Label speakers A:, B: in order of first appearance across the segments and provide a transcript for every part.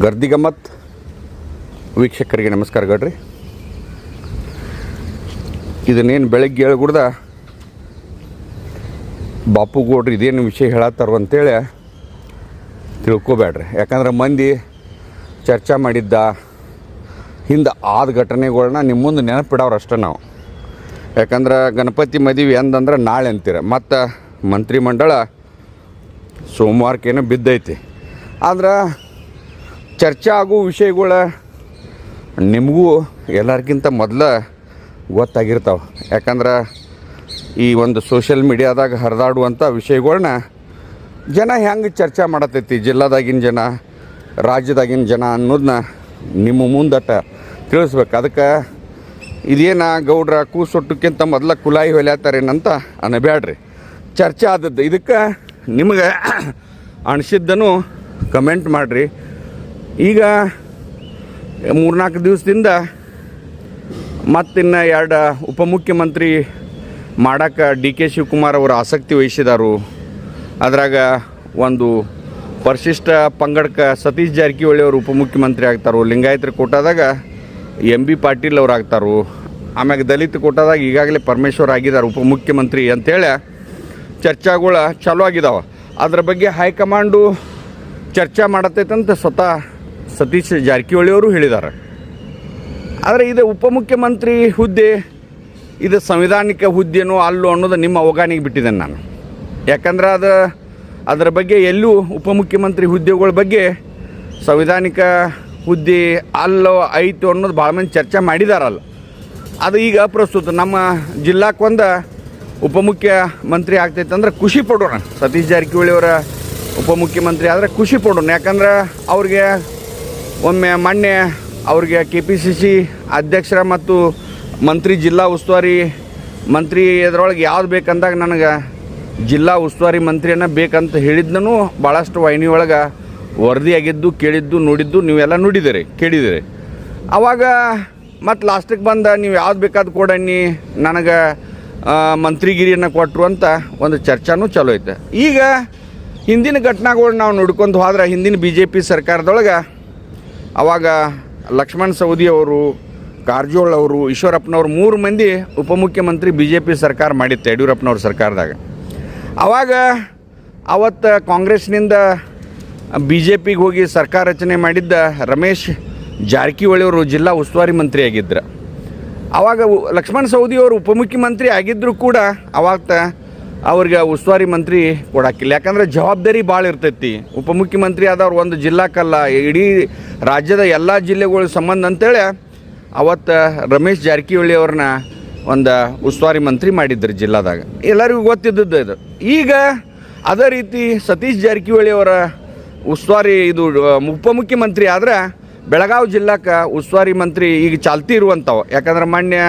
A: ಗರ್ದಿ ಗಮ್ಮತ್ ವೀಕ್ಷಕರಿಗೆ ನಮಸ್ಕಾರ ಗಡ್ರಿ. ಇದನ್ನೇನು ಬೆಳಗ್ಗೆ ಹೇಳ್ಗುಡ್ದ ಬಾಪು ಗೌಡ್ರು ಇದೇನು ವಿಷಯ ಹೇಳತ್ತಾರ ಅಂತೇಳಿ ತಿಳ್ಕೊಬೇಡ್ರಿ. ಯಾಕಂದ್ರೆ ಮಂದಿ ಚರ್ಚೆ ಮಾಡಿದ್ದ ಹಿಂದೆ ಆದ ಘಟನೆಗಳನ್ನ ನಿಮ್ಮ ಮುಂದೆ ನೆನಪಿಡೋರು ಅಷ್ಟೇ ನಾವು. ಯಾಕಂದ್ರೆ ಗಣಪತಿ ಮದುವೆ ಎಂದಂದ್ರೆ ನಾಳೆ ಅಂತೀರ, ಮತ್ತು ಮಂತ್ರಿಮಂಡಲ ಸೋಮವಾರಕ್ಕೇನೋ ಬಿದ್ದೈತಿ. ಆದ್ರೆ ಚರ್ಚೆ ಆಗೋ ವಿಷಯಗಳ ನಿಮಗೂ ಎಲ್ಲರಿಗಿಂತ ಮೊದಲು ಗೊತ್ತಾಗಿರ್ತಾವೆ. ಯಾಕಂದ್ರೆ ಈ ಒಂದು ಸೋಷಿಯಲ್ ಮೀಡಿಯಾದಾಗ ಹರಿದಾಡುವಂಥ ವಿಷಯಗಳನ್ನ ಜನ ಹೆಂಗೆ ಚರ್ಚೆ ಮಾಡತೈತಿ, ಜಿಲ್ಲಾದಾಗಿನ ಜನ, ರಾಜ್ಯದಾಗಿನ ಜನ ಅನ್ನೋದನ್ನ ನಿಮ್ಮ ಮುಂದಟ ತಿಳಿಸ್ಬೇಕು. ಅದಕ್ಕೆ ಇದೇನ ಗೌಡ್ರ ಕೂಸೊಟ್ಟಕ್ಕಿಂತ ಮೊದಲ ಕುಲಾಯಿ ಹೊಲ್ಯಾತಾರೇನಂತ ಅನ್ನಬೇಡ್ರಿ. ಚರ್ಚೆ ಆದದ್ದು ಇದಕ್ಕೆ ನಿಮಗೆ ಅನಿಸಿದ್ದನ್ನು ಕಮೆಂಟ್ ಮಾಡಿರಿ. ಈಗ 3-4 ದಿವಸದಿಂದ ಮತ್ತಿನ್ನು 2 ಉಪಮುಖ್ಯಮಂತ್ರಿ ಮಾಡೋಕ್ಕೆ ಡಿ ಕೆ ಶಿವಕುಮಾರ್ ಅವರು ಆಸಕ್ತಿ ವಹಿಸಿದಾರು. ಅದ್ರಾಗ ಒಂದು ಪರಿಶಿಷ್ಟ ಪಂಗಡಕ್ಕೆ ಸತೀಶ್ ಜಾರಕಿಹೊಳಿ ಅವರು ಉಪಮುಖ್ಯಮಂತ್ರಿ ಆಗ್ತಾರೋ, ಲಿಂಗಾಯತರ ಕೋಟಾದಾಗ MB ಪಾಟೀಲ್ ಅವ್ರು ಆಗ್ತಾರೋ, ಆಮ್ಯಾಗ ದಲಿತ ಕೋಟಾದಾಗ ಈಗಾಗಲೇ ಪರಮೇಶ್ವರ್ ಆಗಿದ್ದಾರೆ ಉಪಮುಖ್ಯಮಂತ್ರಿ ಅಂಥೇಳಿ ಚರ್ಚಾಗಳು ಚಾಲೂ ಆಗಿದ್ದಾವೆ. ಅದ್ರ ಬಗ್ಗೆ ಹೈಕಮಾಂಡು ಚರ್ಚೆ ಮಾಡತೈತಂತ ಸ್ವತಃ ಸತೀಶ್ ಜಾರಕಿಹೊಳಿ ಅವರು ಹೇಳಿದ್ದಾರೆ. ಆದರೆ ಇದು ಉಪಮುಖ್ಯಮಂತ್ರಿ ಹುದ್ದೆ ಇದು ಸಂವಿಧಾನಿಕ ಹುದ್ದೆನೋ ಅಲ್ಲೋ ಅನ್ನೋದು ನಿಮ್ಮ ಅವಗಾನಿಗೆ ಬಿಟ್ಟಿದ್ದೇನೆ ನಾನು. ಯಾಕಂದ್ರೆ ಅದರ ಬಗ್ಗೆ ಎಲ್ಲೂ ಉಪಮುಖ್ಯಮಂತ್ರಿ ಹುದ್ದೆಗಳ ಬಗ್ಗೆ ಸಂವಿಧಾನಿಕ ಹುದ್ದೆ ಅಲ್ಲೋ ಐತು ಅನ್ನೋದು ಭಾಳ ಮಂದಿ ಚರ್ಚೆ ಮಾಡಿದಾರಲ್ಲ. ಅದು ಈಗ ಪ್ರಸ್ತುತ ನಮ್ಮ ಜಿಲ್ಲಾಕ್ಕೊಂದು ಉಪಮುಖ್ಯಮಂತ್ರಿ ಆಗ್ತೈತೆ ಅಂದ್ರೆ ಖುಷಿ ಪಡೋಣ. ಸತೀಶ್ ಜಾರಕಿಹೊಳಿ ಅವರ ಉಪಮುಖ್ಯಮಂತ್ರಿ ಆದರೆ ಖುಷಿ ಪಡೋಣ. ಯಾಕಂದ್ರೆ ಅವ್ರಿಗೆ ಒಮ್ಮೆ ಮೊನ್ನೆ ಅವ್ರಿಗೆ KPCC ಅಧ್ಯಕ್ಷರ ಮತ್ತು ಮಂತ್ರಿ ಜಿಲ್ಲಾ ಉಸ್ತುವಾರಿ ಮಂತ್ರಿ ಇದರೊಳಗೆ ಯಾವ್ದು ಬೇಕಂದಾಗ ನನಗೆ ಜಿಲ್ಲಾ ಉಸ್ತುವಾರಿ ಮಂತ್ರಿಯನ್ನು ಬೇಕಂತ ಹೇಳಿದ್ನೂ ಭಾಳಷ್ಟು ವಾಹಿನಿಯೊಳಗೆ ವರದಿಯಾಗಿದ್ದು, ಕೇಳಿದ್ದು, ನೋಡಿದ್ದು ನೀವೆಲ್ಲ ನೋಡಿದ್ದೀರಿ, ಕೇಳಿದ್ದೀರಿ. ಆವಾಗ ಮತ್ತು ಲಾಸ್ಟಿಗೆ ಬಂದ ನೀವು ಯಾವ್ದು ಬೇಕಾದ ಕೊಡಣ್ಣಿ ನನಗೆ ಮಂತ್ರಿಗಿರಿಯನ್ನು ಕೊಟ್ಟರು ಅಂತ ಒಂದು ಚರ್ಚಾನೂ ಚಲೋ ಐತೆ. ಈಗ ಹಿಂದಿನ ಘಟನೆಗಳು ನಾವು ನೋಡ್ಕೊಂಡು ಹೋದ್ರೆ ಹಿಂದಿನ BJP ಸರ್ಕಾರದೊಳಗೆ ಆವಾಗ ಲಕ್ಷ್ಮಣ್ ಸವದಿ ಅವರು, ಕಾರಜೋಳ ಅವರು, ಈಶ್ವರಪ್ಪನವ್ರು 3 ಮಂದಿ ಉಪಮುಖ್ಯಮಂತ್ರಿ BJP ಸರ್ಕಾರ ಮಾಡಿತ್ತು ಯಡಿಯೂರಪ್ಪನವ್ರ ಸರ್ಕಾರದಾಗ. ಆವಾಗ ಅವತ್ತು ಕಾಂಗ್ರೆಸ್ನಿಂದ BJPಗೆ ಹೋಗಿ ಸರ್ಕಾರ ರಚನೆ ಮಾಡಿದ್ದ ರಮೇಶ್ ಜಾರಕಿಹೊಳಿ ಅವರು ಜಿಲ್ಲಾ ಉಸ್ತುವಾರಿ ಮಂತ್ರಿ ಆಗಿದ್ದರು. ಆವಾಗ ಲಕ್ಷ್ಮಣ್ ಸವದಿ ಅವರು ಉಪಮುಖ್ಯಮಂತ್ರಿ ಆಗಿದ್ದರೂ ಕೂಡ ಅವಾಗ ಅವ್ರಿಗೆ ಉಸ್ತುವಾರಿ ಮಂತ್ರಿ ಕೊಡೋಕ್ಕಿಲ್ಲ. ಯಾಕಂದರೆ ಜವಾಬ್ದಾರಿ ಭಾಳ ಇರ್ತೈತಿ. ಉಪಮುಖ್ಯಮಂತ್ರಿ ಆದವ್ರು ಒಂದು ಜಿಲ್ಲಾಕ್ಕಲ್ಲ, ಇಡೀ ರಾಜ್ಯದ ಎಲ್ಲ ಜಿಲ್ಲೆಗಳ ಸಂಬಂಧ ಅಂತೇಳಿ ಅವತ್ತು ರಮೇಶ್ ಜಾರಕಿಹೊಳಿ ಅವ್ರನ್ನ ಒಂದು ಉಸ್ತುವಾರಿ ಮಂತ್ರಿ ಮಾಡಿದ್ರು ಜಿಲ್ಲಾದಾಗ. ಎಲ್ಲರಿಗೂ ಗೊತ್ತಿದ್ದದ್ದು ಇದು. ಈಗ ಅದೇ ರೀತಿ ಸತೀಶ್ ಜಾರಕಿಹೊಳಿ ಅವರ ಉಸ್ತುವಾರಿ ಇದು ಉಪಮುಖ್ಯಮಂತ್ರಿ ಆದ್ರೆ ಬೆಳಗಾವಿ ಜಿಲ್ಲಾಕ್ಕೆ ಉಸ್ತುವಾರಿ ಮಂತ್ರಿ ಈಗ ಚಾಲ್ತಿ ಇರುವಂಥವು. ಯಾಕಂದ್ರೆ ಮಾನ್ಯ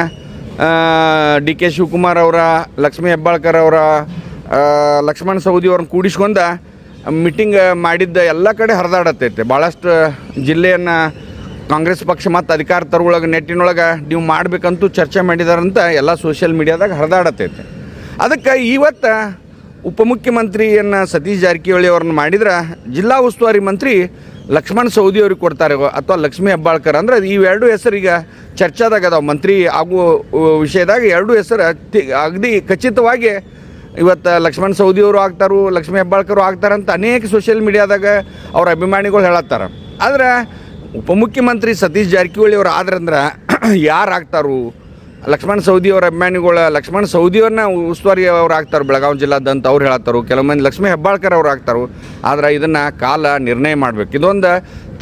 A: ಡಿ ಕೆ ಶಿವಕುಮಾರ್ ಅವರ, ಲಕ್ಷ್ಮೀ ಹೆಬ್ಬಾಳ್ಕರ್ ಅವರ, ಲಕ್ಷ್ಮಣ್ ಸವದಿ ಅವ್ರನ್ನ ಕೂಡಿಸ್ಕೊಂಡು ಮೀಟಿಂಗ್ ಮಾಡಿದ್ದ ಎಲ್ಲ ಕಡೆ ಹರಿದಾಡತ್ತೈತೆ. ಭಾಳಷ್ಟು ಜಿಲ್ಲೆಯನ್ನು ಕಾಂಗ್ರೆಸ್ ಪಕ್ಷ ಮತ್ತು ಅಧಿಕಾರ ತರುವೊಳಗೆ ನೆಟ್ಟಿನೊಳಗೆ ನೀವು ಮಾಡಬೇಕಂತೂ ಚರ್ಚೆ ಮಾಡಿದಾರಂತ ಎಲ್ಲ ಸೋಷಿಯಲ್ ಮೀಡಿಯಾದಾಗ ಹರಿದಾಡತ್ತೈತೆ. ಅದಕ್ಕೆ ಇವತ್ತು ಉಪಮುಖ್ಯಮಂತ್ರಿಯನ್ನು ಸತೀಶ್ ಜಾರಕಿಹೊಳಿ ಅವ್ರನ್ನ ಮಾಡಿದ್ರೆ ಜಿಲ್ಲಾ ಉಸ್ತುವಾರಿ ಮಂತ್ರಿ ಲಕ್ಷ್ಮಣ್ ಸವದಿ ಅವ್ರಿಗೆ ಕೊಡ್ತಾರೆ ಅಥವಾ ಲಕ್ಷ್ಮೀ ಹೆಬ್ಬಾಳ್ಕರ್. ಅಂದ್ರೆ ಈ 2 ಹೆಸರು ಈಗ ಚರ್ಚಾದಾಗ ಅದಾವೆ. ಮಂತ್ರಿ ಆಗುವ ವಿಷಯದಾಗ 2 ಹೆಸರು ಅಗದಿ ಖಚಿತವಾಗಿ ಇವತ್ತು ಲಕ್ಷ್ಮಣ್ ಸವದಿ ಅವರು ಆಗ್ತಾರು, ಲಕ್ಷ್ಮೀ ಹೆಬ್ಬಾಳ್ಕರು ಆಗ್ತಾರಂತ ಅನೇಕ ಸೋಷಿಯಲ್ ಮೀಡಿಯಾದಾಗ ಅವ್ರ ಅಭಿಮಾನಿಗಳು ಹೇಳತ್ತಾರೆ. ಆದರೆ ಉಪಮುಖ್ಯಮಂತ್ರಿ ಸತೀಶ್ ಜಾರಕಿಹೊಳಿ ಅವರು ಆದ್ರಂದ್ರೆ ಯಾರು ಆಗ್ತಾರು? ಲಕ್ಷ್ಮಣ್ ಸವದಿ ಅವರ ಅಭಿಮಾನಿಗಳು ಲಕ್ಷ್ಮಣ್ ಸವದಿಯವ್ರನ್ನ ಉಸ್ತುವಾರಿ ಅವ್ರು ಆಗ್ತಾರೆ ಬೆಳಗಾವಿ ಜಿಲ್ಲಾದಂತ ಅವ್ರು ಹೇಳತ್ತಾರು. ಕೆಲವು ಮಂದಿ ಲಕ್ಷ್ಮೀ ಹೆಬ್ಬಾಳ್ಕರ್ ಅವ್ರು ಆಗ್ತಾರು. ಆದರೆ ಇದನ್ನು ಕಾಲ ನಿರ್ಣಯ ಮಾಡಬೇಕು. ಇದೊಂದು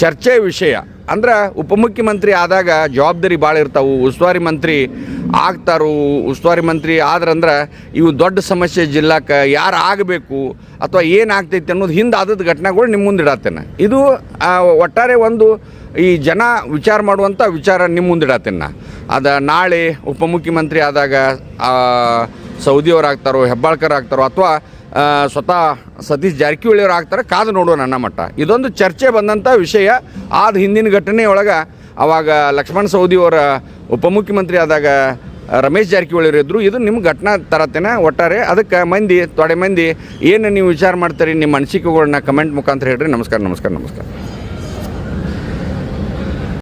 A: ಚರ್ಚೆ ವಿಷಯ. ಅಂದ್ರೆ ಉಪಮುಖ್ಯಮಂತ್ರಿ ಆದಾಗ ಜವಾಬ್ದಾರಿ ಭಾಳ ಇರ್ತಾವೆ. ಉಸ್ತುವಾರಿ ಮಂತ್ರಿ ಆಗ್ತಾರು. ಉಸ್ತುವಾರಿ ಮಂತ್ರಿ ಆದ್ರಂದ್ರೆ ಇವು ದೊಡ್ಡ ಸಮಸ್ಯೆ ಜಿಲ್ಲಾಕ್ಕೆ ಯಾರು ಆಗಬೇಕು ಅಥವಾ ಏನಾಗ್ತೈತೆ ಅನ್ನೋದು ಹಿಂದೆ ಆದದ್ದು ಘಟನೆಗಳು ನಿಮ್ಮ ಮುಂದೆ ಇಡತ್ತೇನೆ. ಇದು ಒಟ್ಟಾರೆ ಒಂದು ಈ ಜನ ವಿಚಾರ ಮಾಡುವಂಥ ವಿಚಾರ ನಿಮ್ಮ ಮುಂದೆ ಇಡತ್ತೇನೆ. ಅದು ನಾಳೆ ಉಪಮುಖ್ಯಮಂತ್ರಿ ಆದಾಗ ಸವದಿಯವ್ರು ಆಗ್ತಾರೋ, ಹೆಬ್ಬಾಳ್ಕರ್ ಆಗ್ತಾರೋ ಅಥವಾ ಸ್ವತಃ ಸತೀಶ್ ಜಾರಕಿಹೊಳಿ ಅವರು ಆಗ್ತಾರೆ, ಕಾದು ನೋಡೋಣ. ನನ್ನ ಮಟ್ಟ ಇದೊಂದು ಚರ್ಚೆ ಬಂದಂಥ ವಿಷಯ. ಆದ ಹಿಂದಿನ ಘಟನೆಯೊಳಗೆ ಅವಾಗ ಲಕ್ಷ್ಮಣ್ ಸವದಿಯವರ ಉಪಮುಖ್ಯಮಂತ್ರಿ ಆದಾಗ ರಮೇಶ್ ಜಾರಕಿಹೊಳಿ ಇದ್ದರು. ಇದು ನಿಮ್ಮ ಘಟನಾ ತರತ್ತೇನೆ ಒಟ್ಟಾರೆ. ಅದಕ್ಕೆ ತೊಡೆ ಮಂದಿ ಏನು ನೀವು ವಿಚಾರ ಮಾಡ್ತೀರಿ, ನಿಮ್ಮ ಅನಿಸಿಕೆಗಳನ್ನ ಕಮೆಂಟ್ ಮುಖಾಂತರ ಹೇಳ್ರಿ. ನಮಸ್ಕಾರ.